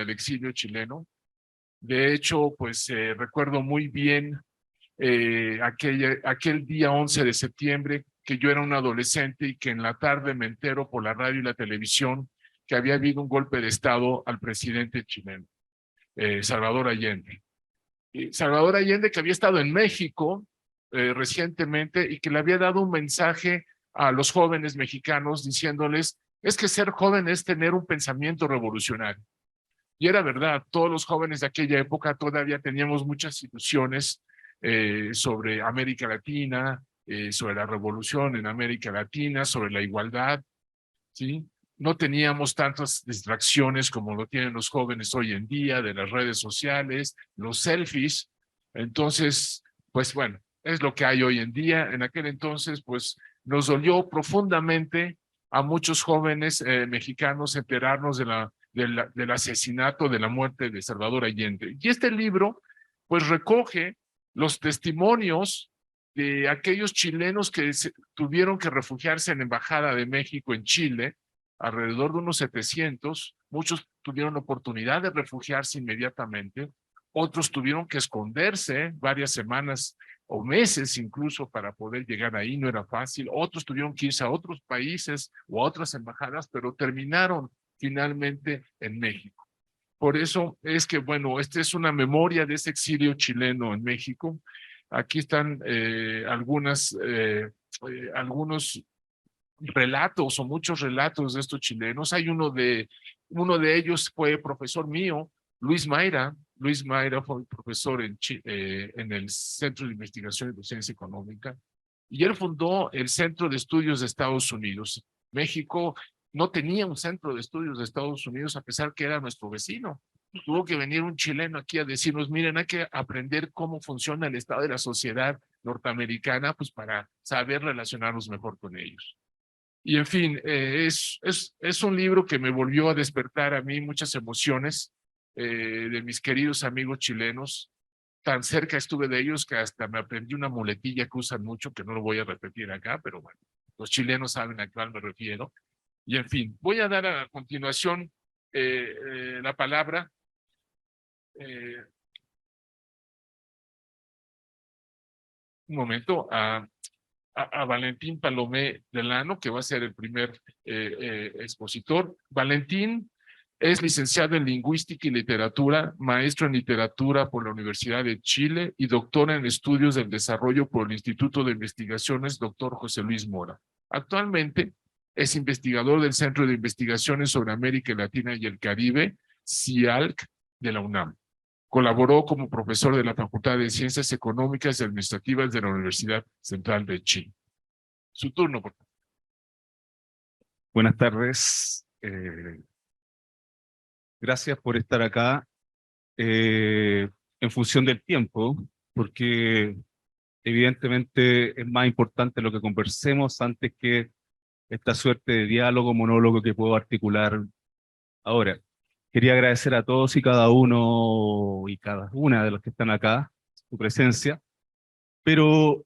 del exilio chileno. De hecho, pues recuerdo muy bien aquel día 11 de septiembre, que yo era un adolescente y que en la tarde me entero por la radio y la televisión que había habido un golpe de Estado al presidente chileno, Salvador Allende. Salvador Allende, que había estado en México recientemente y que le había dado un mensaje a los jóvenes mexicanos diciéndoles, es que ser joven es tener un pensamiento revolucionario. Y era verdad, todos los jóvenes de aquella época todavía teníamos muchas ilusiones sobre América Latina, sobre la revolución en América Latina, sobre la igualdad, ¿sí? No teníamos tantas distracciones como lo tienen los jóvenes hoy en día, de las redes sociales, los selfies. Entonces, pues bueno, es lo que hay hoy en día. En aquel entonces, pues nos dolió profundamente a muchos jóvenes mexicanos enterarnos del asesinato, de la muerte de Salvador Allende. Y este libro, pues recoge los testimonios de aquellos chilenos que tuvieron que refugiarse en la Embajada de México en Chile, alrededor de unos 700, muchos tuvieron la oportunidad de refugiarse inmediatamente, otros tuvieron que esconderse varias semanas o meses incluso para poder llegar ahí, no era fácil, otros tuvieron que irse a otros países o a otras embajadas, pero terminaron finalmente en México. Por eso es que, bueno, esta es una memoria de ese exilio chileno en México. Aquí están algunos relatos o muchos relatos de estos chilenos. Hay uno de ellos fue profesor mío, Luis Mayra. Luis Mayra fue profesor en el Centro de Investigación y Docencia Económica, y él fundó el Centro de Estudios de Estados Unidos. México no tenía un centro de estudios de Estados Unidos, a pesar que era nuestro vecino. Tuvo que venir un chileno aquí a decirnos, miren, hay que aprender cómo funciona el estado de la sociedad norteamericana, pues para saber relacionarnos mejor con ellos. Y en fin, es un libro que me volvió a despertar a mí muchas emociones de mis queridos amigos chilenos. Tan cerca estuve de ellos que hasta me aprendí una muletilla que usan mucho, que no lo voy a repetir acá, pero bueno, los chilenos saben a cuál me refiero. Y en fin, voy a dar a continuación la palabra un momento a Valentín Palomé Delano, que va a ser el primer expositor. Valentín es licenciado en Lingüística y Literatura, maestro en Literatura por la Universidad de Chile y doctor en Estudios del Desarrollo por el Instituto de Investigaciones Dr. José Luis Mora. Actualmente es investigador del Centro de Investigaciones sobre América Latina y el Caribe, CIALC, de la UNAM. Colaboró como profesor de la Facultad de Ciencias Económicas y Administrativas de la Universidad Central de Chile. Su turno, por favor. Buenas tardes. Gracias por estar acá en función del tiempo, porque evidentemente es más importante lo que conversemos antes que esta suerte de diálogo, monólogo que puedo articular ahora. Quería agradecer a todos y cada uno y cada una de los que están acá, su presencia, pero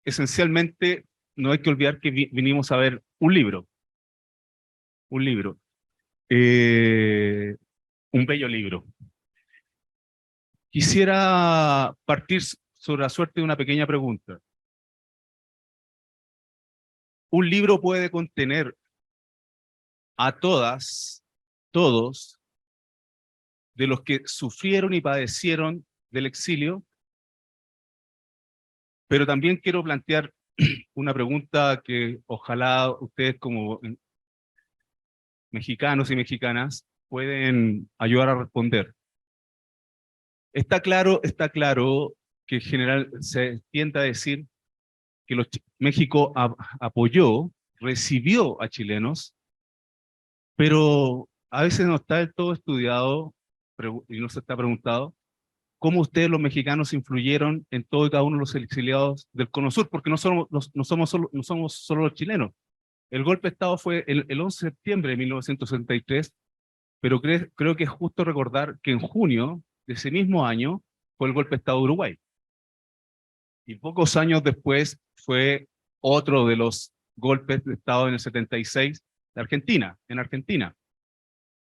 esencialmente no hay que olvidar que vinimos a ver un libro, un libro. Un bello libro. Quisiera partir sobre la suerte de una pequeña pregunta. Un libro puede contener a todas, todos, de los que sufrieron y padecieron del exilio, pero también quiero plantear una pregunta que ojalá ustedes como mexicanos y mexicanas pueden ayudar a responder. Está claro que en general se tiende a decir que México apoyó, recibió a chilenos, pero a veces no está del todo estudiado y no se está preguntado cómo ustedes los mexicanos influyeron en todo y cada uno de los exiliados del Cono Sur, porque no somos solo los chilenos. El golpe de Estado fue el 11 de septiembre de 1963, pero creo que es justo recordar que en junio de ese mismo año fue el golpe de Estado de Uruguay. Y pocos años después fue otro de los golpes de Estado en el 76 de Argentina, en Argentina.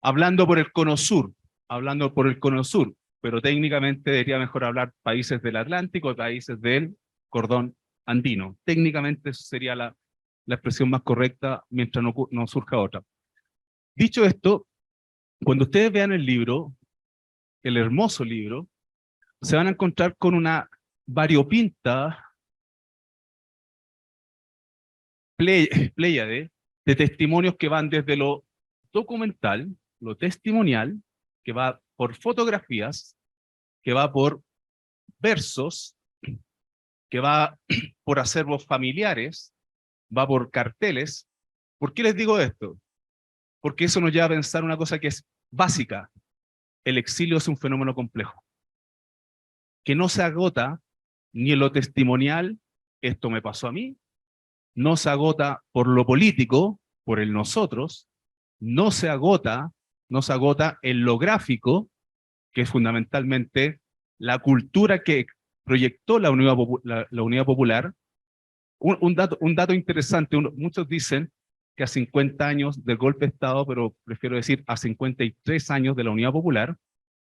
Hablando por el Cono Sur, hablando por el Cono Sur, pero técnicamente debería mejor hablar países del Atlántico y países del cordón andino. Técnicamente eso sería la expresión más correcta mientras no surja otra. Dicho esto, cuando ustedes vean el libro, el hermoso libro, se van a encontrar con una variopinta pléyade de testimonios que van desde lo documental, lo testimonial, que va por fotografías, que va por versos, que va por acervos familiares, va por carteles. ¿Por qué les digo esto? Porque eso nos lleva a pensar una cosa que es básica. El exilio es un fenómeno complejo, que no se agota ni en lo testimonial, esto me pasó a mí, no se agota por lo político, por el nosotros, no se agota en lo gráfico, que es fundamentalmente la cultura que proyectó la Unidad Popular. Un dato interesante, muchos dicen que a 50 años del golpe de Estado, pero prefiero decir a 53 años de la Unidad Popular,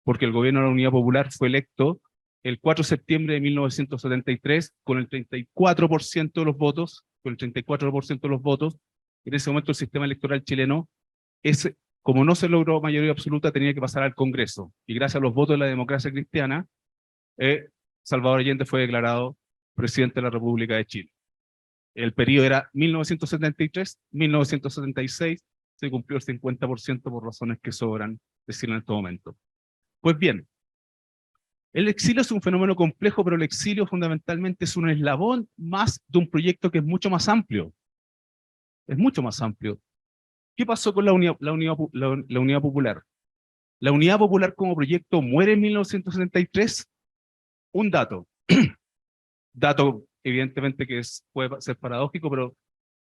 porque el gobierno de la Unidad Popular fue electo el 4 de septiembre de 1973 con el 34% de los votos, En ese momento el sistema electoral chileno, como no se logró mayoría absoluta, tenía que pasar al Congreso. Y gracias a los votos de la democracia cristiana, Salvador Allende fue declarado presidente de la República de Chile. El periodo era 1973-1976, se cumplió el 50% por razones que sobran decir en este momento. Pues bien, el exilio es un fenómeno complejo, pero el exilio fundamentalmente es un eslabón más de un proyecto que es mucho más amplio. Es mucho más amplio. ¿Qué pasó con la Unidad Popular? La Unidad Popular como proyecto muere en 1973. Un dato. Dato evidentemente que puede ser paradójico, pero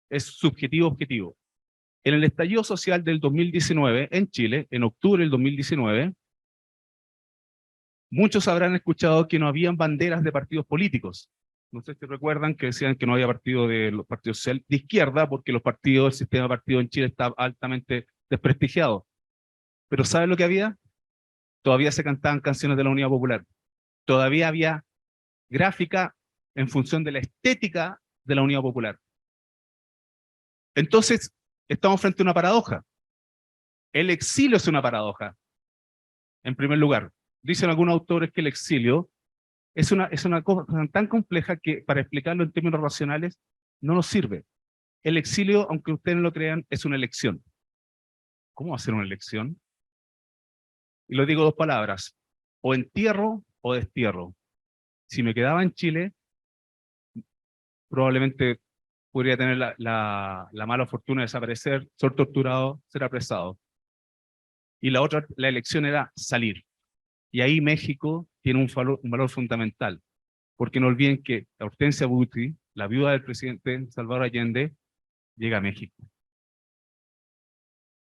es subjetivo-objetivo. En el estallido social del 2019 en Chile, en octubre del 2019, muchos habrán escuchado que no habían banderas de partidos políticos. No sé si recuerdan que decían que no había partido de los partidos social de izquierda porque el sistema de partidos en Chile está altamente desprestigiado. Pero ¿saben lo que había? Todavía se cantaban canciones de la Unidad Popular. Todavía había gráfica en función de la estética de la Unidad Popular. Entonces, estamos frente a una paradoja. El exilio es una paradoja, en primer lugar. Dicen algunos autores que el exilio es una cosa tan compleja que para explicarlo en términos racionales no nos sirve. El exilio, aunque ustedes no lo crean, es una elección. ¿Cómo va a ser una elección? Y lo digo dos palabras, o entierro o destierro. Si me quedaba en Chile, probablemente podría tener la mala fortuna de desaparecer, ser torturado, ser apresado. Y la elección era salir. Y ahí México tiene un valor fundamental, porque no olviden que Hortensia Buti, la viuda del presidente Salvador Allende, llega a México.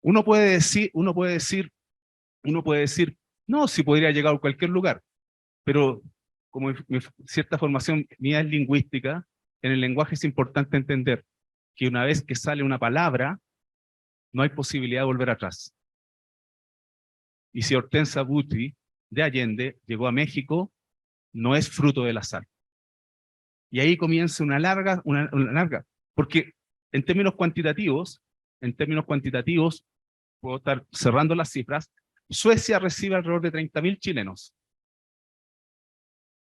Uno puede decir, no, si podría llegar a cualquier lugar, pero como cierta formación mía es lingüística, en el lenguaje es importante entender que una vez que sale una palabra, no hay posibilidad de volver atrás. Y si Hortensia Buti de Allende llegó a México, no es fruto del azar. Y ahí comienza una larga, porque en términos cuantitativos, puedo estar cerrando las cifras, Suecia recibe alrededor de 30.000 chilenos.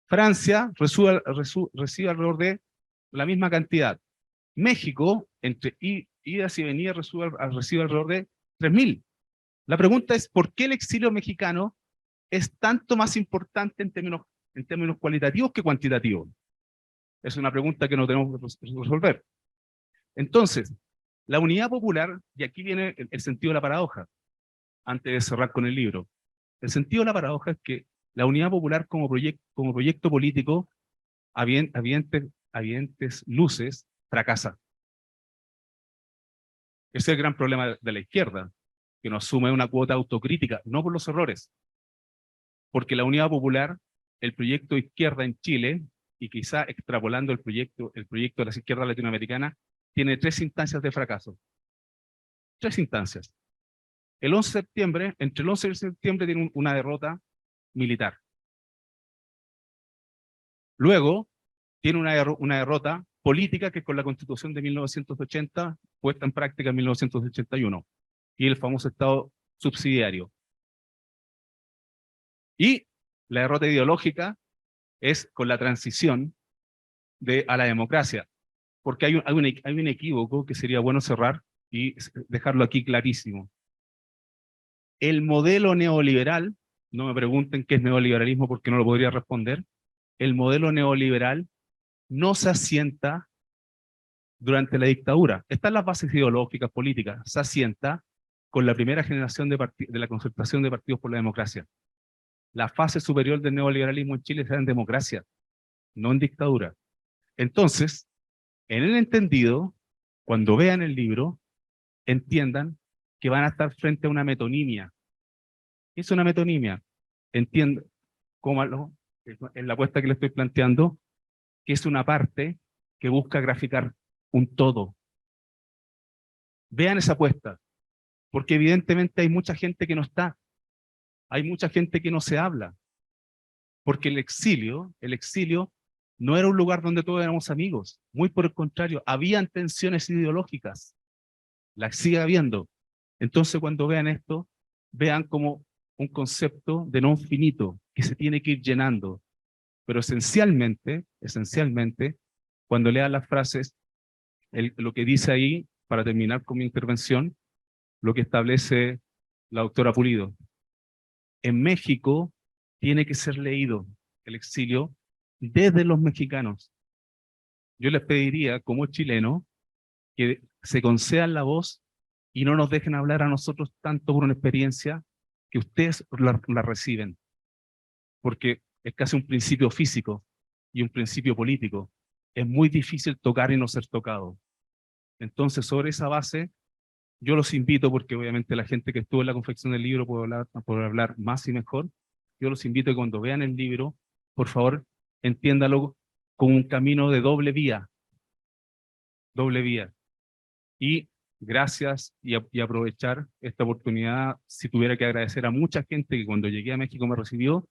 Francia recibe alrededor de la misma cantidad. México, entre idas y venidas, recibe alrededor de 3.000. La pregunta es, ¿por qué el exilio mexicano es tanto más importante en términos cualitativos que cuantitativos? Es una pregunta que no tenemos que resolver. Entonces, la Unidad Popular, y aquí viene el sentido de la paradoja, antes de cerrar con el libro. El sentido de la paradoja es que la Unidad Popular como proyecto político, a evidentes luces, fracasa. Ese es el gran problema de la izquierda, que no asume una cuota autocrítica, no por los errores, porque la Unidad Popular, el proyecto de izquierda en Chile, y quizá extrapolando el proyecto de la izquierda latinoamericana, tiene 3 instancias de fracaso. 3 instancias. El 11 de septiembre, entre el 11 y el septiembre tiene una derrota militar. Luego tiene una derrota política que es con la Constitución de 1980, puesta en práctica en 1981, y el famoso Estado subsidiario. Y la derrota ideológica es con la transición a la democracia, porque hay un equívoco que sería bueno cerrar y dejarlo aquí clarísimo. El modelo neoliberal, no me pregunten qué es neoliberalismo porque no lo podría responder, el modelo neoliberal no se asienta durante la dictadura. Están las bases ideológicas, políticas, se asienta con la primera generación de la concertación de partidos por la democracia. La fase superior del neoliberalismo en Chile está en democracia, no en dictadura. Entonces, en el entendido, cuando vean el libro, entiendan que van a estar frente a una metonimia. ¿Qué es una metonimia? Entiendan, cómalo, en la apuesta que le estoy planteando, que es una parte que busca graficar un todo. Vean esa apuesta, porque evidentemente hay mucha gente que no está, hay mucha gente que no se habla, porque el exilio no era un lugar donde todos éramos amigos, muy por el contrario, habían tensiones ideológicas, las sigue habiendo. Entonces cuando vean esto, vean como un concepto de no finito, que se tiene que ir llenando, pero esencialmente, cuando lean las frases, lo que dice ahí, para terminar con mi intervención, lo que establece la doctora Pulido. En México tiene que ser leído el exilio desde los mexicanos. Yo les pediría, como chileno, que se concedan la voz y no nos dejen hablar a nosotros tanto por una experiencia que ustedes la reciben. Porque es casi un principio físico y un principio político. Es muy difícil tocar y no ser tocado. Entonces, sobre esa base, yo los invito, porque obviamente la gente que estuvo en la confección del libro puede hablar más y mejor, yo los invito a que cuando vean el libro, por favor, entiéndalo como un camino de doble vía. Doble vía. Y gracias y aprovechar esta oportunidad, si tuviera que agradecer a mucha gente que cuando llegué a México me recibió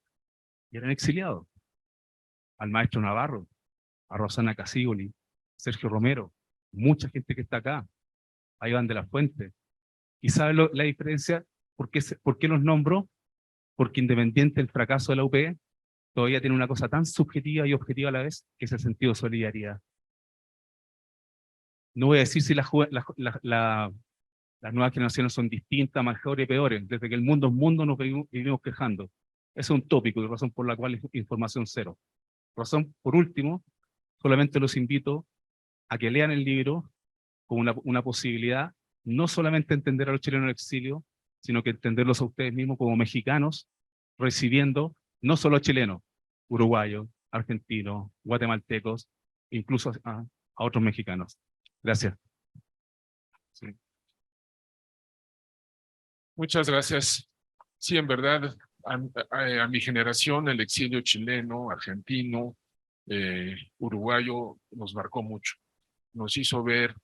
y eran exiliados. Al maestro Navarro, a Rosana Casigoli, Sergio Romero, mucha gente que está acá, a Iván de la Fuente. ¿Y sabe la diferencia? ¿Por qué los nombro? Porque independiente del fracaso de la UP, todavía tiene una cosa tan subjetiva y objetiva a la vez, que es el sentido de solidaridad. No voy a decir si las nuevas generaciones son distintas, mejores y peores. Desde que el mundo es mundo nos vivimos quejando. Ese es un tópico y razón por la cual es información cero. Razón, por último, solamente los invito a que lean el libro como una posibilidad, no solamente entender a los chilenos en el exilio, sino que entenderlos a ustedes mismos como mexicanos, recibiendo no solo chilenos, uruguayos, argentinos, guatemaltecos, incluso a otros mexicanos. Gracias. Sí. Muchas gracias. Sí, en verdad, a mi generación, el exilio chileno, argentino, uruguayo, nos marcó mucho. Nos hizo ver,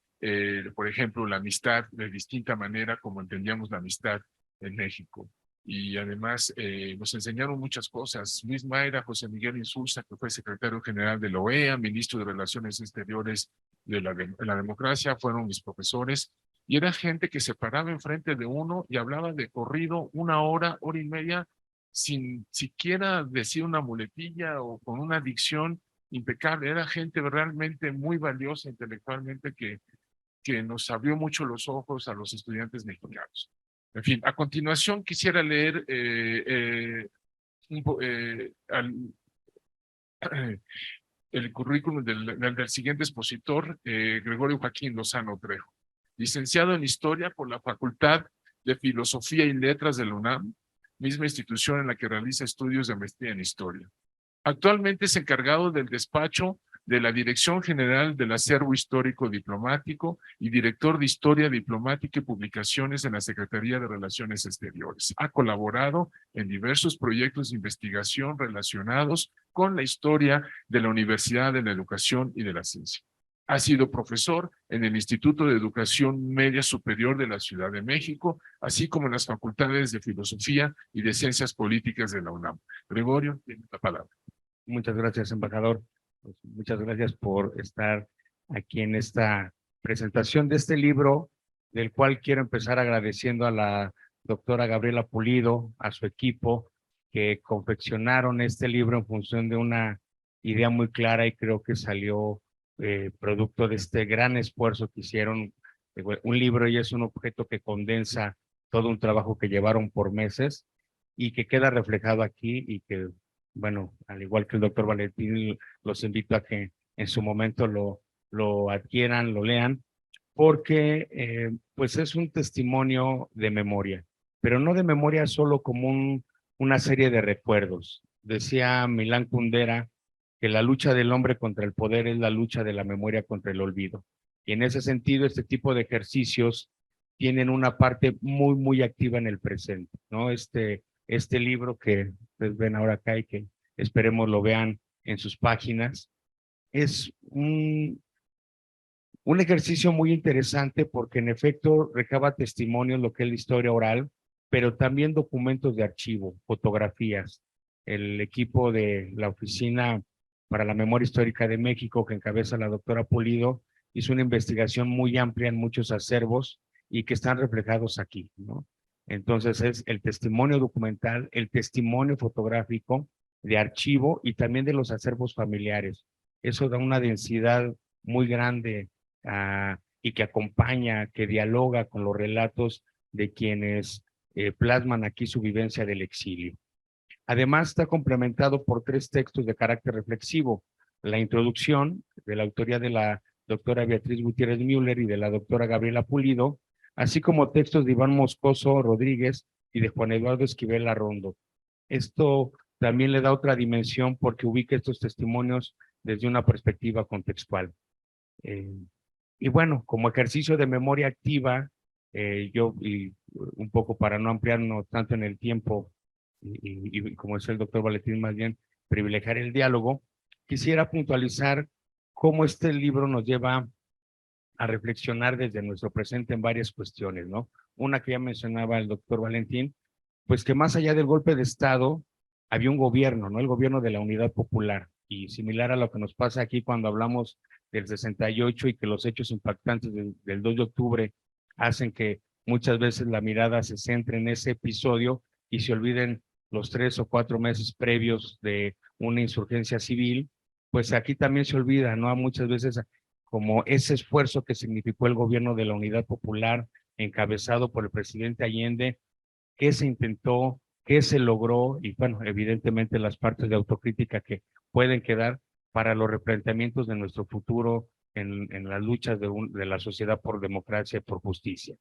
por ejemplo, la amistad de distinta manera como entendíamos la amistad en México. Y además nos enseñaron muchas cosas. Luis Mayra, José Miguel Insulza, que fue secretario general de la OEA, ministro de Relaciones Exteriores de la democracia, fueron mis profesores. Y era gente que se paraba enfrente de uno y hablaba de corrido una hora, hora y media, sin siquiera decir una muletilla o con una dicción impecable. Era gente realmente muy valiosa intelectualmente que nos abrió mucho los ojos a los estudiantes mexicanos. En fin, a continuación quisiera leer el currículum del siguiente expositor, Gregorio Joaquín Lozano Trejo. Licenciado en Historia por la Facultad de Filosofía y Letras de la UNAM, misma institución en la que realiza estudios de maestría en Historia. Actualmente es encargado del despacho de la Dirección General del Acervo Histórico Diplomático y director de Historia Diplomática y Publicaciones en la Secretaría de Relaciones Exteriores. Ha colaborado en diversos proyectos de investigación relacionados con la historia de la Universidad, de la Educación y de la Ciencia. Ha sido profesor en el Instituto de Educación Media Superior de la Ciudad de México, así como en las facultades de Filosofía y de Ciencias Políticas de la UNAM. Gregorio, tiene la palabra. Muchas gracias, embajador. Pues, muchas gracias por estar aquí en esta presentación de este libro, del cual quiero empezar agradeciendo a la doctora Gabriela Pulido, a su equipo, que confeccionaron este libro en función de una idea muy clara y creo que salió producto de este gran esfuerzo que hicieron. Un libro y es un objeto que condensa todo un trabajo que llevaron por meses y que queda reflejado aquí y que, bueno, al igual que el doctor Valentín, los invito a que en su momento lo adquieran, lo lean, porque pues es un testimonio de memoria, pero no de memoria solo como una serie de recuerdos. Decía Milán Kundera que la lucha del hombre contra el poder es la lucha de la memoria contra el olvido. Y en ese sentido, este tipo de ejercicios tienen una parte muy, muy activa en el presente, ¿no? Este libro que ustedes ven ahora acá y que esperemos lo vean en sus páginas, es un ejercicio muy interesante porque en efecto recaba testimonios, lo que es la historia oral, pero también documentos de archivo, fotografías. El equipo de la Oficina para la Memoria Histórica de México, que encabeza la doctora Pulido, hizo una investigación muy amplia en muchos acervos y que están reflejados aquí, ¿no? Entonces es el testimonio documental, el testimonio fotográfico de archivo y también de los acervos familiares. Eso da una densidad muy grande y que acompaña, que dialoga con los relatos de quienes plasman aquí su vivencia del exilio. Además, está complementado por 3 textos de carácter reflexivo. La introducción, de la autoría de la doctora Beatriz Gutiérrez Müller y de la doctora Gabriela Pulido, así como textos de Iván Moscoso Rodríguez y de Juan Eduardo Esquivel Arrondo. Esto también le da otra dimensión porque ubica estos testimonios desde una perspectiva contextual. Y bueno, como ejercicio de memoria activa, y un poco para no ampliarnos tanto en el tiempo, y como decía el doctor Valentín, más bien privilegiar el diálogo, quisiera puntualizar cómo este libro nos lleva a reflexionar desde nuestro presente en varias cuestiones, ¿no? Una que ya mencionaba el doctor Valentín, pues que más allá del golpe de Estado, había un gobierno, ¿no? El gobierno de la Unidad Popular, y similar a lo que nos pasa aquí cuando hablamos del 68 y que los hechos impactantes del 2 de octubre hacen que muchas veces la mirada se centre en ese episodio y se olviden los 3 o 4 meses previos de una insurgencia civil, pues aquí también se olvida, ¿no? Muchas veces como ese esfuerzo que significó el gobierno de la Unidad Popular encabezado por el presidente Allende, qué se intentó, qué se logró y bueno, evidentemente las partes de autocrítica que pueden quedar para los replanteamientos de nuestro futuro en las luchas de la sociedad por democracia y por justicia.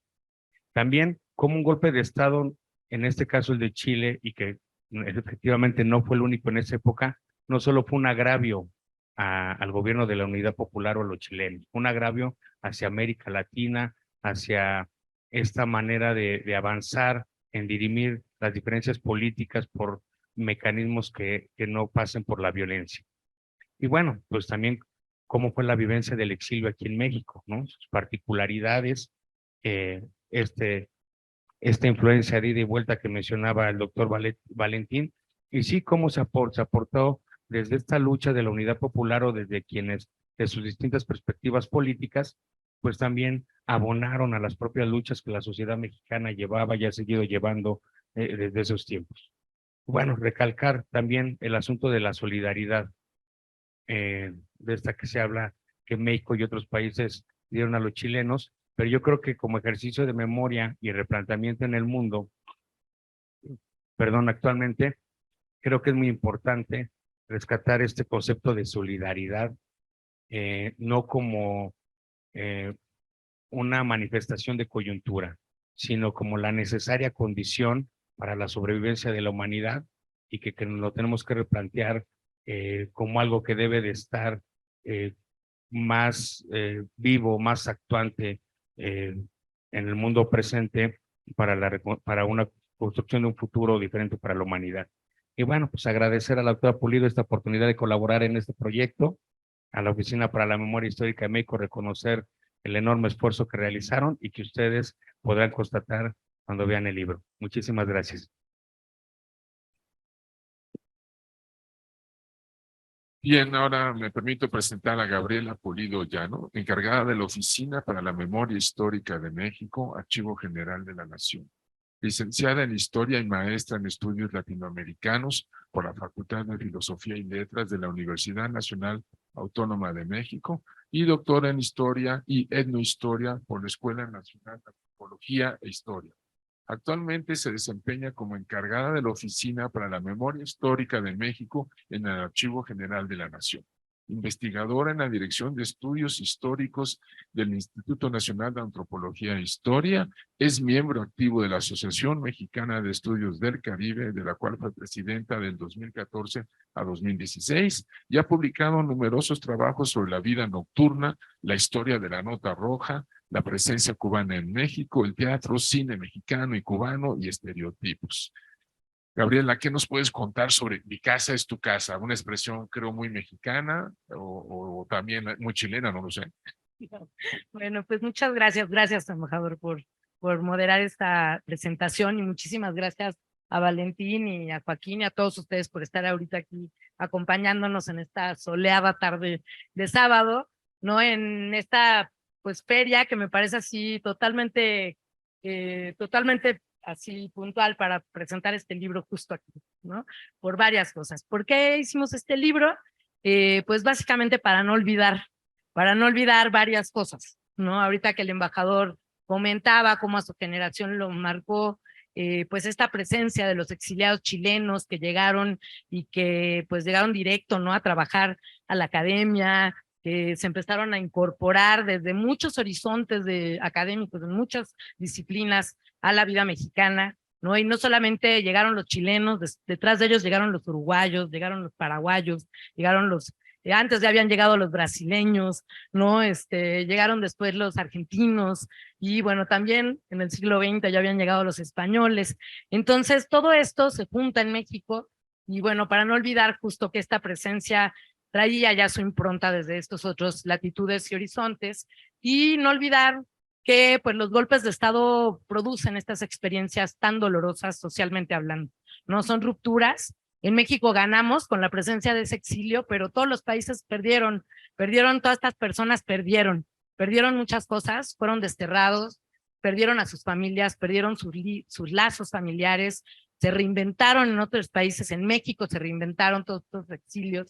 También como un golpe de Estado, en este caso el de Chile, y que efectivamente no fue el único en esa época, no solo fue un agravio al gobierno de la Unidad Popular o a los chilenos, un agravio hacia América Latina, hacia esta manera de avanzar en dirimir las diferencias políticas por mecanismos que no pasen por la violencia. Y bueno, pues también cómo fue la vivencia del exilio aquí en México, ¿no? Sus particularidades, eh, esta influencia de ida y vuelta que mencionaba el doctor Valentín, y sí cómo se aportó desde esta lucha de la Unidad Popular o desde quienes, de sus distintas perspectivas políticas, pues también abonaron a las propias luchas que la sociedad mexicana llevaba y ha seguido llevando desde esos tiempos. Bueno, recalcar también el asunto de la solidaridad, de esta que se habla que México y otros países dieron a los chilenos, pero yo creo que como ejercicio de memoria y replanteamiento en el mundo, perdón, actualmente, creo que es muy importante rescatar este concepto de solidaridad, no como una manifestación de coyuntura, sino como la necesaria condición para la sobrevivencia de la humanidad y que lo tenemos que replantear como algo que debe de estar más vivo, más actuante en el mundo presente para una construcción de un futuro diferente para la humanidad. Y bueno, pues agradecer a la doctora Pulido esta oportunidad de colaborar en este proyecto a la Oficina para la Memoria Histórica de México reconocer el enorme esfuerzo que realizaron y que ustedes podrán constatar cuando vean el libro. Muchísimas gracias. Bien, ahora me permito presentar a Gabriela Pulido Llano, encargada de la Oficina para la Memoria Histórica de México, Archivo General de la Nación. Licenciada en Historia y maestra en Estudios Latinoamericanos por la Facultad de Filosofía y Letras de la Universidad Nacional Autónoma de México y doctora en Historia y Etnohistoria por la Escuela Nacional de Antropología e Historia. Actualmente se desempeña como encargada de la Oficina para la Memoria Histórica de México en el Archivo General de la Nación. Investigadora en la Dirección de Estudios Históricos del Instituto Nacional de Antropología e Historia, es miembro activo de la Asociación Mexicana de Estudios del Caribe, de la cual fue presidenta del 2014 a 2016, y ha publicado numerosos trabajos sobre la vida nocturna, la historia de la nota roja, la presencia cubana en México, el teatro, cine mexicano y cubano y estereotipos. Gabriela, ¿qué nos puedes contar sobre Mi casa es tu casa? Una expresión creo muy mexicana o también muy chilena, no lo sé. Bueno, pues muchas gracias, embajador, por moderar esta presentación y muchísimas gracias a Valentín y a Joaquín y a todos ustedes por estar ahorita aquí acompañándonos en esta soleada tarde de sábado, ¿no? En esta pues feria que me parece así totalmente así puntual para presentar este libro justo aquí, ¿no? Por varias cosas. ¿Por qué hicimos este libro? Pues básicamente para no olvidar varias cosas, ¿no? Ahorita que el embajador comentaba cómo a su generación lo marcó, pues esta presencia de los exiliados chilenos que llegaron y que pues llegaron directo, ¿no? A trabajar a la academia, que se empezaron a incorporar desde muchos horizontes académicos, en muchas disciplinas a la vida mexicana, ¿no? Y no solamente llegaron los chilenos, detrás de ellos llegaron los uruguayos, llegaron los paraguayos, llegaron antes ya habían llegado los brasileños, ¿no? Llegaron después los argentinos y bueno, también en el siglo XX ya habían llegado los españoles. Entonces, todo esto se junta en México y bueno, para no olvidar justo que esta presencia traía ya su impronta desde estos otros latitudes y horizontes y no olvidar que pues los golpes de Estado producen estas experiencias tan dolorosas socialmente hablando, ¿no? Son rupturas. En México ganamos con la presencia de ese exilio, pero todos los países perdieron, todas estas personas perdieron muchas cosas, fueron desterrados, perdieron a sus familias, perdieron sus lazos familiares, se reinventaron en otros países, en México se reinventaron todos estos exilios.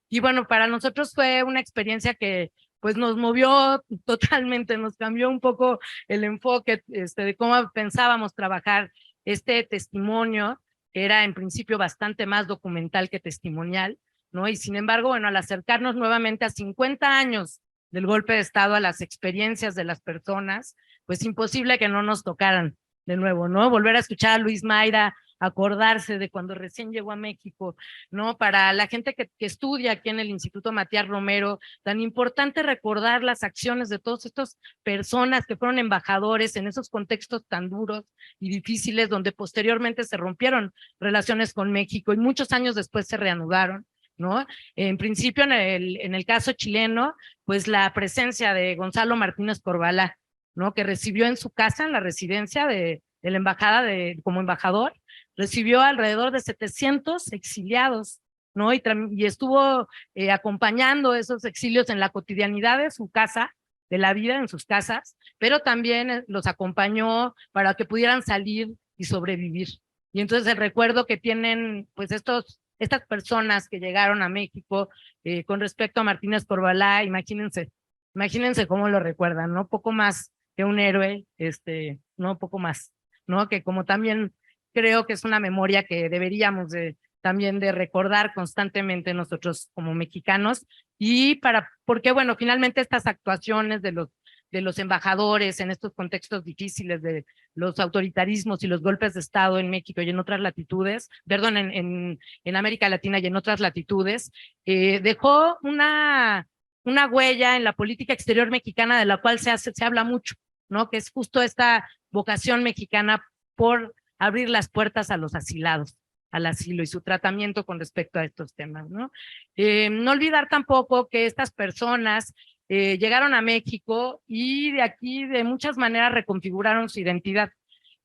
Y bueno, para nosotros fue una experiencia que pues nos movió totalmente, nos cambió un poco el enfoque de cómo pensábamos trabajar este testimonio, que era en principio bastante más documental que testimonial, ¿no? Y sin embargo, bueno, al acercarnos nuevamente a 50 años del golpe de Estado, a las experiencias de las personas, pues imposible que no nos tocaran de nuevo, ¿no? Volver a escuchar a Luis Mayra, acordarse de cuando recién llegó a México, ¿no? Para la gente que estudia aquí en el Instituto Matías Romero, tan importante recordar las acciones de todas estas personas que fueron embajadores en esos contextos tan duros y difíciles, donde posteriormente se rompieron relaciones con México y muchos años después se reanudaron, ¿no? En principio, en el caso chileno, pues la presencia de Gonzalo Martínez Corvalá, ¿no? Que recibió en su casa, en la residencia de la embajada como embajador, recibió alrededor de 700 exiliados, ¿no? Y estuvo acompañando esos exilios en la cotidianidad de su casa, de la vida en sus casas, pero también los acompañó para que pudieran salir y sobrevivir. Y entonces el recuerdo que tienen pues estas personas que llegaron a México con respecto a Martínez Corvalá, imagínense cómo lo recuerdan, ¿no? Poco más que un héroe, no, poco más, ¿no? Que como también creo que es una memoria que deberíamos también de recordar constantemente nosotros como mexicanos y porque bueno, finalmente estas actuaciones de los embajadores en estos contextos difíciles de los autoritarismos y los golpes de Estado en México y en otras latitudes, perdón, en América Latina y en otras latitudes, dejó una huella en la política exterior mexicana de la cual se habla mucho, ¿no? Que es justo esta vocación mexicana por abrir las puertas a los asilados, al asilo y su tratamiento con respecto a estos temas, ¿no? No olvidar tampoco que estas personas llegaron a México y de aquí de muchas maneras reconfiguraron su identidad.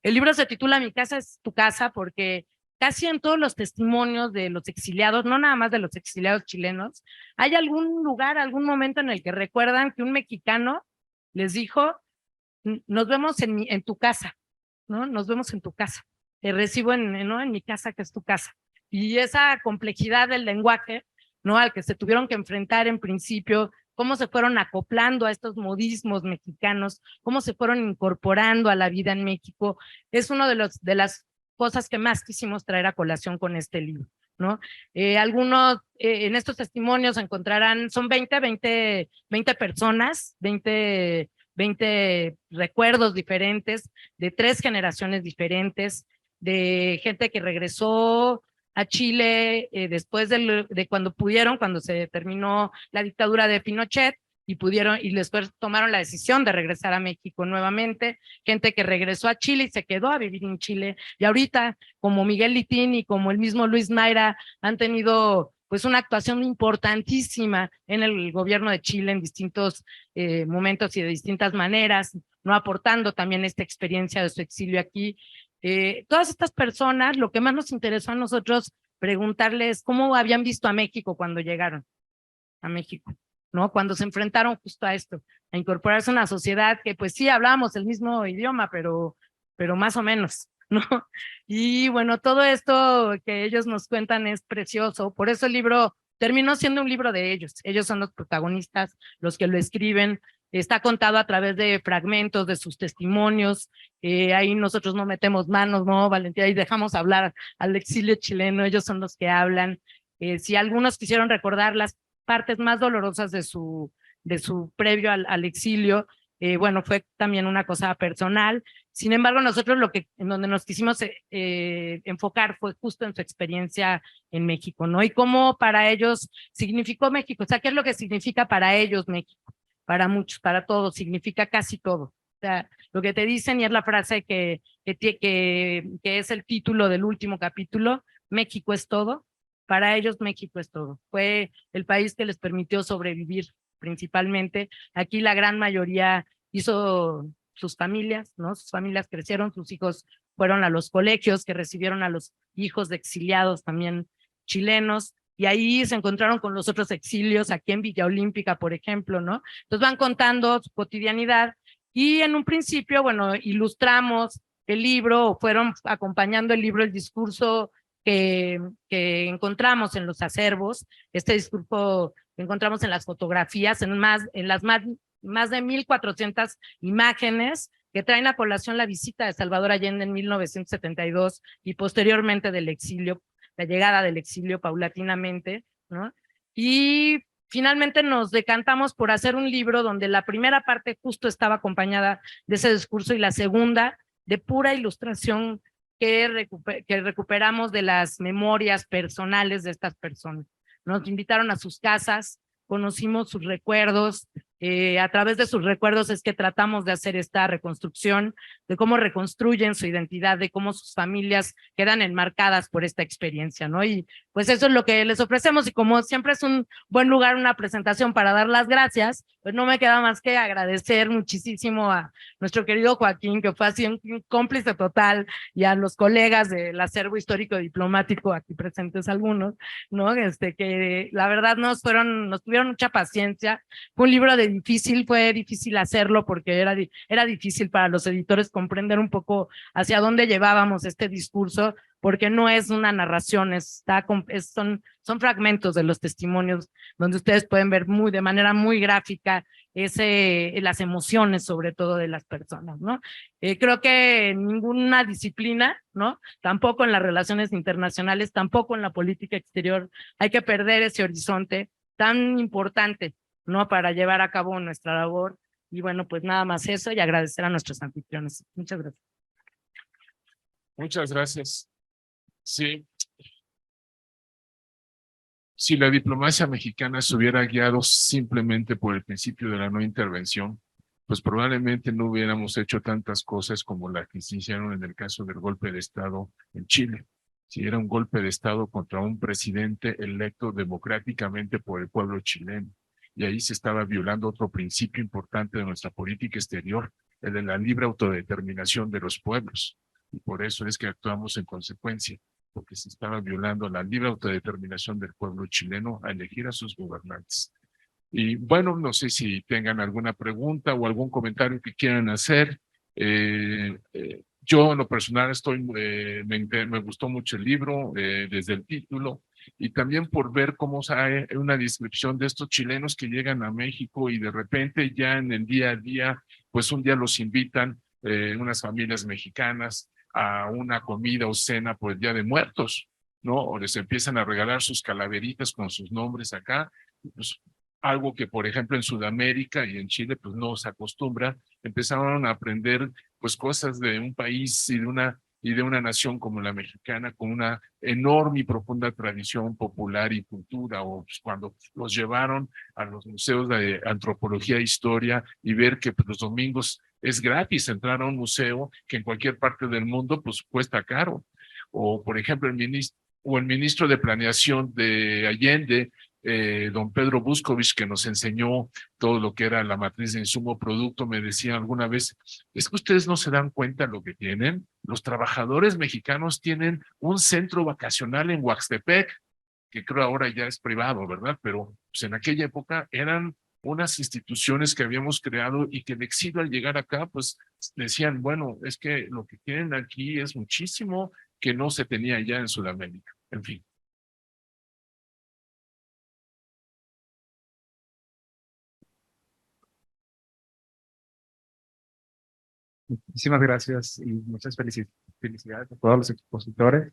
El libro se titula Mi casa es tu casa porque casi en todos los testimonios de los exiliados, no nada más de los exiliados chilenos, hay algún lugar, algún momento en el que recuerdan que un mexicano les dijo, nos vemos en tu casa, ¿no? Nos vemos en tu casa. Te recibo ¿no? en mi casa, que es tu casa. Y esa complejidad del lenguaje, ¿no? Al que se tuvieron que enfrentar en principio, cómo se fueron acoplando a estos modismos mexicanos, cómo se fueron incorporando a la vida en México, es uno de las cosas que más quisimos traer a colación con este libro, ¿no? Algunos en estos testimonios encontrarán, son 20 personas, 20 recuerdos diferentes de 3 generaciones diferentes, de gente que regresó a Chile después de cuando se terminó la dictadura de Pinochet y después tomaron la decisión de regresar a México nuevamente, gente que regresó a Chile y se quedó a vivir en Chile, y ahorita como Miguel Litín y como el mismo Luis Mayra han tenido pues una actuación importantísima en el gobierno de Chile en distintos momentos y de distintas maneras, no aportando también esta experiencia de su exilio aquí. Todas estas personas, lo que más nos interesó a nosotros preguntarles cómo habían visto a México cuando llegaron a México, ¿no? Cuando se enfrentaron justo a esto, a incorporarse a una sociedad que pues sí hablábamos el mismo idioma, pero más o menos, ¿no? Y bueno, todo esto que ellos nos cuentan es precioso, por eso el libro terminó siendo un libro de ellos son los protagonistas, los que lo escriben, está contado a través de fragmentos de sus testimonios, ahí nosotros no metemos manos, no, Valentía, y dejamos hablar al exilio chileno, ellos son los que hablan, si algunos quisieron recordar las partes más dolorosas de su previo al exilio, bueno, fue también una cosa personal. Sin embargo, nosotros en donde nos quisimos enfocar fue justo en su experiencia en México, ¿no? Y cómo para ellos significó México, o sea, ¿qué es lo que significa para ellos México? Para muchos, para todos, significa casi todo. O sea, lo que te dicen, y es la frase que es el título del último capítulo, México es todo. Para ellos México es todo. Fue el país que les permitió sobrevivir principalmente. Aquí la gran mayoría hizo sus familias, ¿no? Sus familias crecieron, sus hijos fueron a los colegios que recibieron a los hijos de exiliados también chilenos, y ahí se encontraron con los otros exilios, aquí en Villa Olímpica, por ejemplo, ¿no? Entonces van contando su cotidianidad, y en un principio, bueno, ilustramos el libro, fueron acompañando el libro el discurso que encontramos en los acervos, este discurso que encontramos en las fotografías, en las más de 1,400 imágenes que traen a colación la visita de Salvador Allende en 1972 y posteriormente del exilio, la llegada del exilio paulatinamente, ¿no? Y finalmente nos decantamos por hacer un libro donde la primera parte justo estaba acompañada de ese discurso y la segunda de pura ilustración que recuperamos de las memorias personales de estas personas. Nos invitaron a sus casas, conocimos sus recuerdos, a través de sus recuerdos es que tratamos de hacer esta reconstrucción, de cómo reconstruyen su identidad, de cómo sus familias quedan enmarcadas por esta experiencia, ¿no? Y pues eso es lo que les ofrecemos, y como siempre es un buen lugar, una presentación para dar las gracias, pues no me queda más que agradecer muchísimo a nuestro querido Joaquín, que fue así un cómplice total, y a los colegas del acervo histórico diplomático, aquí presentes algunos, ¿no? Que la verdad nos tuvieron mucha paciencia. Fue un libro fue difícil hacerlo porque era difícil para los editores comprender un poco hacia dónde llevábamos este discurso, porque no es una narración, son fragmentos de los testimonios donde ustedes pueden ver de manera muy gráfica las emociones sobre todo de las personas, ¿no? Creo que en ninguna disciplina, ¿no? Tampoco en las relaciones internacionales, tampoco en la política exterior, hay que perder ese horizonte tan importante, ¿no? Para llevar a cabo nuestra labor. Y bueno, pues nada más eso, y agradecer a nuestros anfitriones. Muchas gracias. Muchas gracias. Sí. Si la diplomacia mexicana se hubiera guiado simplemente por el principio de la no intervención, pues probablemente no hubiéramos hecho tantas cosas como las que se hicieron en el caso del golpe de Estado en Chile. Si era un golpe de Estado contra un presidente electo democráticamente por el pueblo chileno. Y ahí se estaba violando otro principio importante de nuestra política exterior, el de la libre autodeterminación de los pueblos. Y por eso es que actuamos en consecuencia, porque se estaba violando la libre autodeterminación del pueblo chileno a elegir a sus gobernantes. Y bueno, no sé si tengan alguna pregunta o algún comentario que quieran hacer. Yo en lo personal me gustó mucho el libro desde el título y también por ver cómo hay una descripción de estos chilenos que llegan a México y de repente ya en el día a día, pues un día los invitan unas familias mexicanas a una comida o cena por el Día de Muertos, ¿no? O les empiezan a regalar sus calaveritas con sus nombres acá. Pues, algo que, por ejemplo, en Sudamérica y en Chile, pues no se acostumbra, empezaron a aprender pues cosas de un país y de una nación como la mexicana, con una enorme y profunda tradición popular y cultura, o pues, cuando los llevaron a los museos de antropología e historia y ver que pues, los domingos es gratis entrar a un museo que en cualquier parte del mundo pues cuesta caro. O, por ejemplo, el ministro de Planeación de Allende, don Pedro Buscovich, que nos enseñó todo lo que era la matriz de insumo producto, me decía alguna vez, es que ustedes no se dan cuenta lo que tienen. Los trabajadores mexicanos tienen un centro vacacional en Huaxtepec, que creo ahora ya es privado, ¿verdad? Pero pues, en aquella época eran unas instituciones que habíamos creado y que el exilio al llegar acá, pues decían, bueno, es que lo que tienen aquí es muchísimo que no se tenía allá en Sudamérica. En fin. Muchísimas gracias y muchas felicidades a todos los expositores.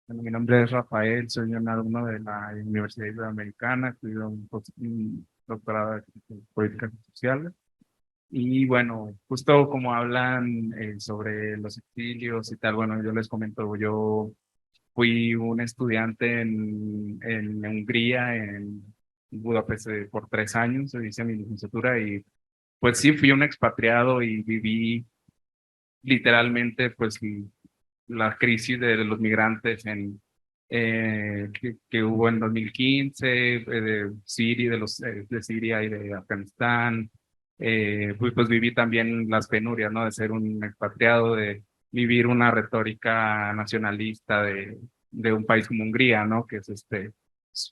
Bueno, mi nombre es Rafael, soy un alumno de la Universidad Iberoamericana, estudio un doctorado en políticas sociales. Y bueno, justo como hablan sobre los exilios y tal, bueno, yo les comento, yo fui un estudiante en Hungría, en Budapest, por 3 años, hice mi licenciatura y pues sí, fui un expatriado y viví literalmente pues la crisis de los migrantes que hubo en 2015, de Siria, de Siria y de Afganistán. Pues viví también las penurias, ¿no? De ser un expatriado, de vivir una retórica nacionalista de un país como Hungría, ¿no? Que es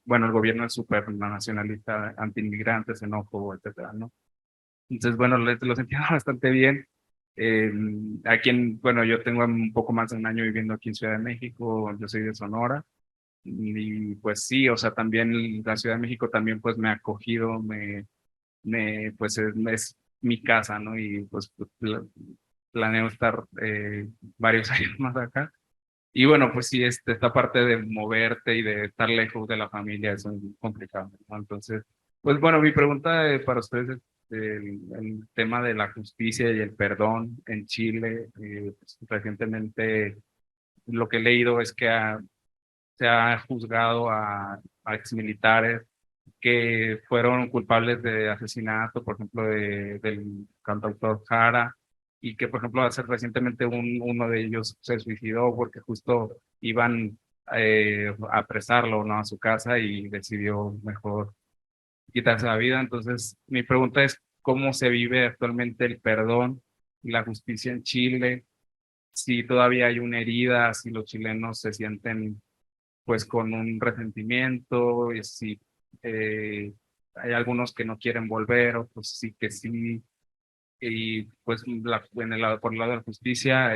bueno, el gobierno es súper nacionalista, anti-inmigrantes, xenófobo, etcétera, ¿no? Entonces, bueno, lo entiendo bastante bien. Eh, bueno, yo tengo un poco más de un año viviendo aquí en Ciudad de México, yo soy de Sonora, y pues sí, o sea, también la Ciudad de México también pues me ha acogido, pues es mi casa, ¿no? Y pues planeo estar varios años más acá. Y bueno, pues sí, esta parte de moverte y de estar lejos de la familia es muy complicado, ¿no? Entonces, pues bueno, mi pregunta para ustedes es el tema de la justicia y el perdón en Chile. Pues, recientemente lo que he leído es que se ha juzgado a exmilitares que fueron culpables de asesinato, por ejemplo, del cantautor Jara, y que, por ejemplo, hace recientemente uno de ellos se suicidó porque justo iban a apresarlo, ¿no? A su casa y decidió mejor quitarse la vida. Entonces, mi pregunta es, ¿cómo se vive actualmente el perdón y la justicia en Chile? Si todavía hay una herida, si los chilenos se sienten pues con un resentimiento, y si hay algunos que no quieren volver, otros sí que sí, y pues por el lado de la justicia,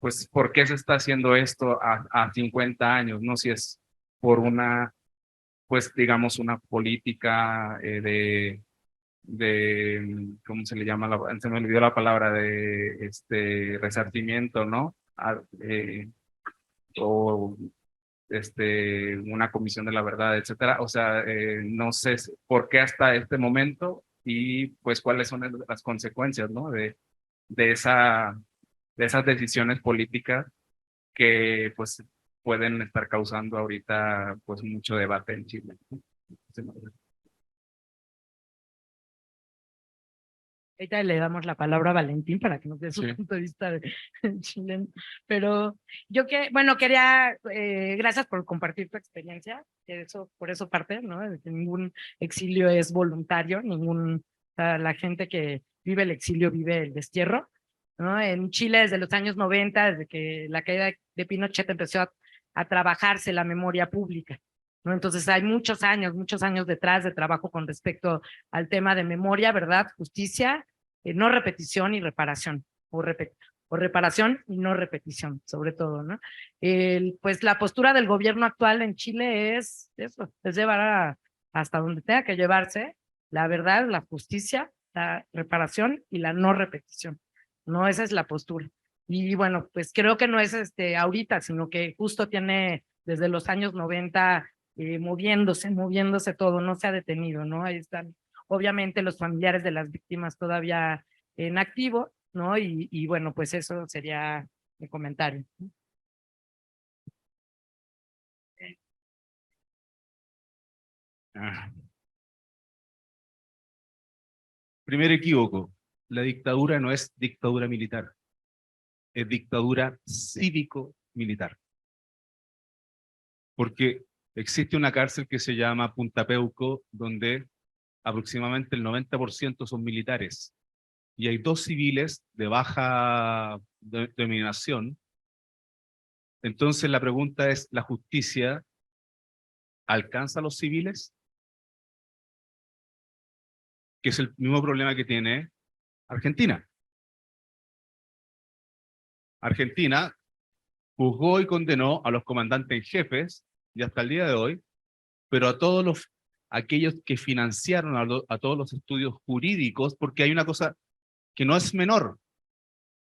pues ¿por qué se está haciendo esto a 50 años? ¿No? Si es por pues digamos, una política ¿cómo se le llama? Se me olvidó la palabra, de resarcimiento, ¿no? O una comisión de la verdad, etcétera. O sea, no sé por qué hasta este momento y pues cuáles son las consecuencias, ¿no? De esa, de esas decisiones políticas que pues pueden estar causando ahorita pues mucho debate en Chile, ¿no? Ahorita le damos la palabra a Valentín para que nos dé su Sí. punto de vista de chileno. Pero yo bueno, quería, gracias por compartir tu experiencia, que eso, por eso parte, ¿no? De que ningún exilio es voluntario, o sea, la gente que vive el exilio vive el destierro, ¿no? En Chile desde los años 90, desde que la caída de Pinochet empezó a trabajarse la memoria pública, ¿no? Entonces hay muchos años detrás de trabajo con respecto al tema de memoria, verdad, justicia, no repetición y reparación, o reparación y no repetición, sobre todo, ¿no? Pues la postura del gobierno actual en Chile es eso, es llevar hasta donde tenga que llevarse la verdad, la justicia, la reparación y la no repetición, ¿no? Esa es la postura. Y bueno, pues creo que no es ahorita, sino que justo tiene desde los años 90 moviéndose todo, no se ha detenido, ¿no? Ahí están, obviamente, los familiares de las víctimas todavía en activo, ¿no? Y bueno, pues eso sería mi comentario. Ah. Primer equívoco, la dictadura no es dictadura militar, es dictadura cívico-militar. Porque existe una cárcel que se llama Punta Peuco, donde aproximadamente el 90% son militares, y hay 2 civiles de baja denominación. Entonces la pregunta es, ¿la justicia alcanza a los civiles? Que es el mismo problema que tiene Argentina. Argentina juzgó y condenó a los comandantes en jefes, y hasta el día de hoy, pero a todos aquellos que financiaron a todos los estudios jurídicos, porque hay una cosa que no es menor.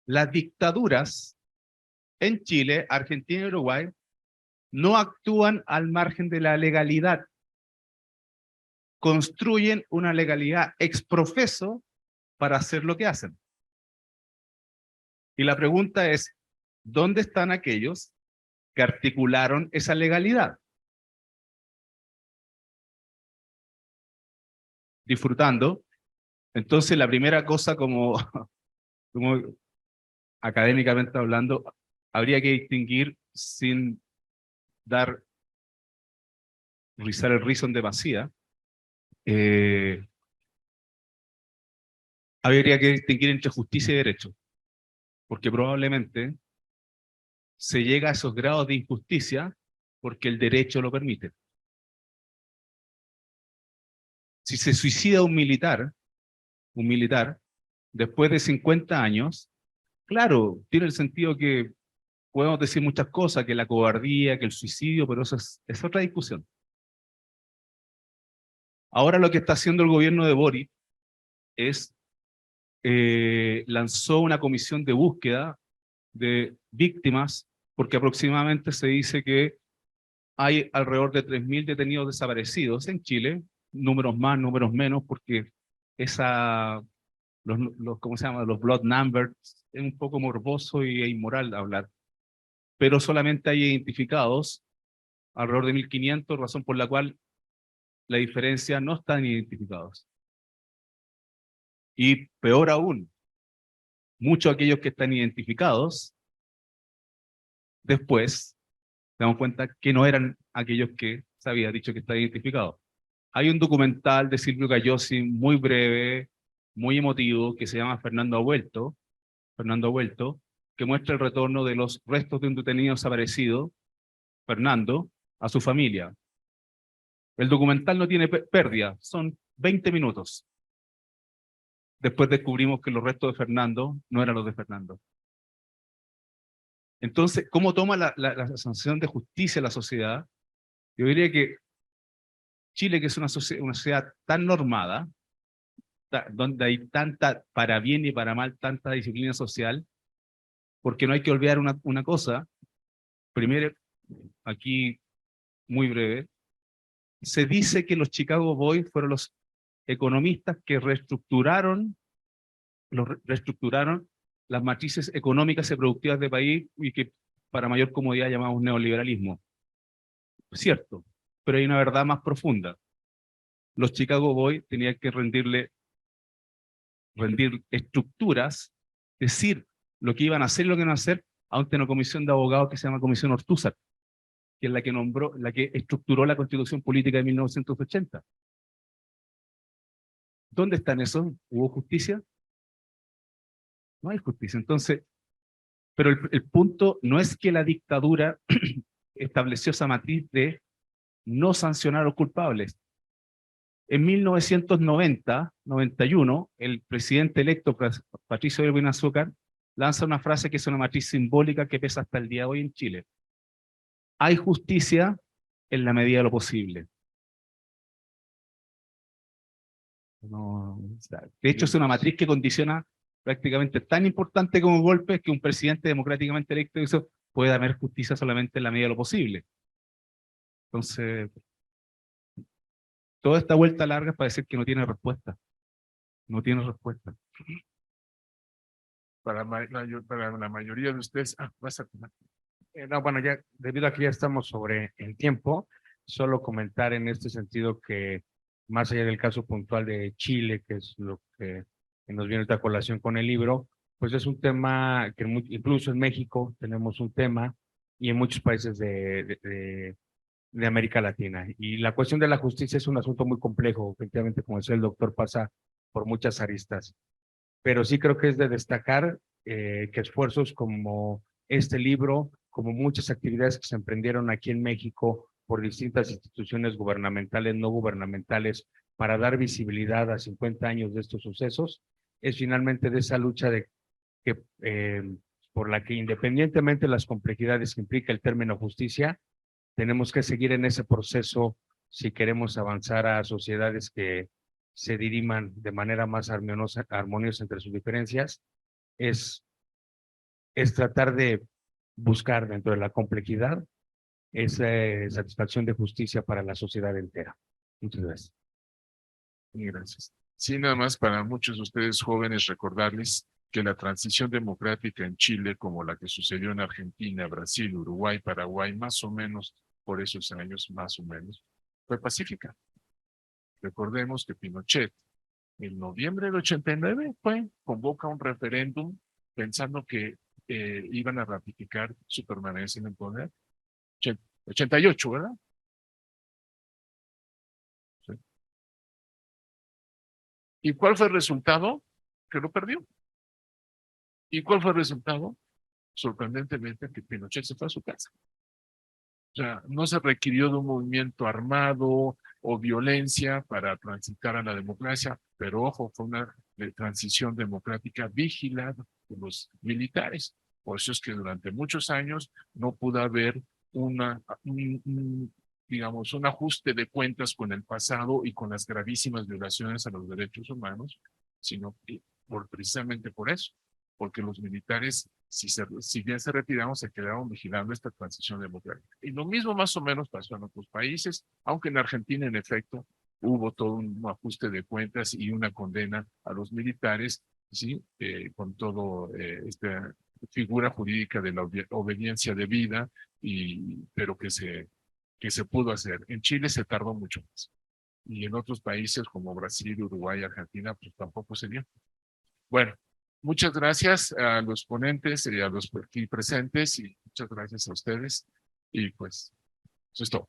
Las dictaduras en Chile, Argentina y Uruguay no actúan al margen de la legalidad. Construyen una legalidad ex profeso para hacer lo que hacen. Y la pregunta es, ¿dónde están aquellos que articularon esa legalidad? Disfrutando. Entonces, la primera cosa, como académicamente hablando, habría que distinguir sin rizar el rizo en demasía. Habría que distinguir entre justicia y derecho, porque probablemente se llega a esos grados de injusticia porque el derecho lo permite. Si se suicida un militar, después de 50 años, claro, tiene el sentido que podemos decir muchas cosas, que la cobardía, que el suicidio, pero eso es otra discusión. Ahora lo que está haciendo el gobierno de Boric es lanzó una comisión de búsqueda de víctimas, porque aproximadamente se dice que hay alrededor de 3.000 detenidos desaparecidos en Chile, números más, números menos, porque ¿cómo se llama? Los blood numbers, es un poco morboso e inmoral hablar, pero solamente hay identificados alrededor de 1.500, razón por la cual la diferencia no están identificados. Y peor aún, muchos de aquellos que están identificados, después damos cuenta que no eran aquellos que se había dicho que está identificado. Hay un documental de Silvio Cayosi muy breve, muy emotivo, que se llama Fernando ha vuelto, que muestra el retorno de los restos de un detenido desaparecido, Fernando, a su familia. El documental no tiene pérdida, son 20 minutos. Después descubrimos que los restos de Fernando no eran los de Fernando. Entonces, ¿cómo toma la sensación de justicia la sociedad? Yo diría que Chile, que es una sociedad tan normada, donde hay tanta, para bien y para mal, tanta disciplina social, porque no hay que olvidar una cosa. Primero, aquí, muy breve, se dice que los Chicago Boys fueron los economistas que reestructuraron las matrices económicas y productivas del país y que para mayor comodidad llamamos neoliberalismo. Cierto, pero hay una verdad más profunda. Los Chicago Boys tenían que rendirle rendir estructuras, decir lo que iban a hacer y lo que no iban a hacer ante una comisión de abogados que se llama Comisión Ortúzar, que es la que nombró, la que estructuró la Constitución Política de 1980. ¿Dónde están esos? ¿Hubo justicia? No hay justicia. Entonces, pero el punto no es que la dictadura estableció esa matriz de no sancionar a los culpables. En 1990-91, el presidente electo Patricio Aylwin Azúcar lanza una frase que es una matriz simbólica que pesa hasta el día de hoy en Chile. Hay justicia en la medida de lo posible. No, de hecho, es una matriz que condiciona prácticamente tan importante como golpes que un presidente democráticamente electo hizo, puede haber justicia solamente en la medida de lo posible. Entonces, toda esta vuelta larga es para decir que no tiene respuesta. No tiene respuesta. Para la mayoría de ustedes, vas a tomar. No, bueno, ya debido a que ya estamos sobre el tiempo, solo comentar en este sentido que más allá del caso puntual de Chile, que es lo que nos viene esta colación con el libro, pues es un tema que incluso en México tenemos un tema y en muchos países de América Latina. Y la cuestión de la justicia es un asunto muy complejo, efectivamente, como decía el doctor, pasa por muchas aristas. Pero sí creo que es de destacar que esfuerzos como este libro, como muchas actividades que se emprendieron aquí en México por distintas instituciones gubernamentales, no gubernamentales, para dar visibilidad a 50 años de estos sucesos, es finalmente de esa lucha por la que independientemente de las complejidades que implica el término justicia, tenemos que seguir en ese proceso si queremos avanzar a sociedades que se diriman de manera más armoniosa entre sus diferencias, es tratar de buscar dentro de la complejidad esa satisfacción de justicia para la sociedad entera. Muchas gracias. Gracias. Sí, nada más para muchos de ustedes jóvenes recordarles que la transición democrática en Chile, como la que sucedió en Argentina, Brasil, Uruguay, Paraguay, más o menos por esos años, más o menos, fue pacífica. Recordemos que Pinochet, en noviembre del 89, convoca un referéndum pensando que iban a ratificar su permanencia en el poder. 88, ¿verdad? Sí. ¿Y cuál fue el resultado? Que lo perdió. ¿Y cuál fue el resultado? Sorprendentemente, que Pinochet se fue a su casa. O sea, no se requirió de un movimiento armado o violencia para transitar a la democracia, pero ojo, fue una transición democrática vigilada por los militares. Por eso es que durante muchos años no pudo haber digamos, un ajuste de cuentas con el pasado y con las gravísimas violaciones a los derechos humanos, sino que precisamente por eso, porque los militares, si bien se retiraron, se quedaron vigilando esta transición democrática. Y lo mismo más o menos pasó en otros países, aunque en Argentina, en efecto, hubo todo un ajuste de cuentas y una condena a los militares, ¿sí? Con todo esta figura jurídica de la obediencia debida, pero que se pudo hacer. En Chile se tardó mucho más. Y en otros países como Brasil, Uruguay, Argentina, pues tampoco se dio. Bueno, muchas gracias a los ponentes y a los aquí presentes y muchas gracias a ustedes. Y pues, eso es todo.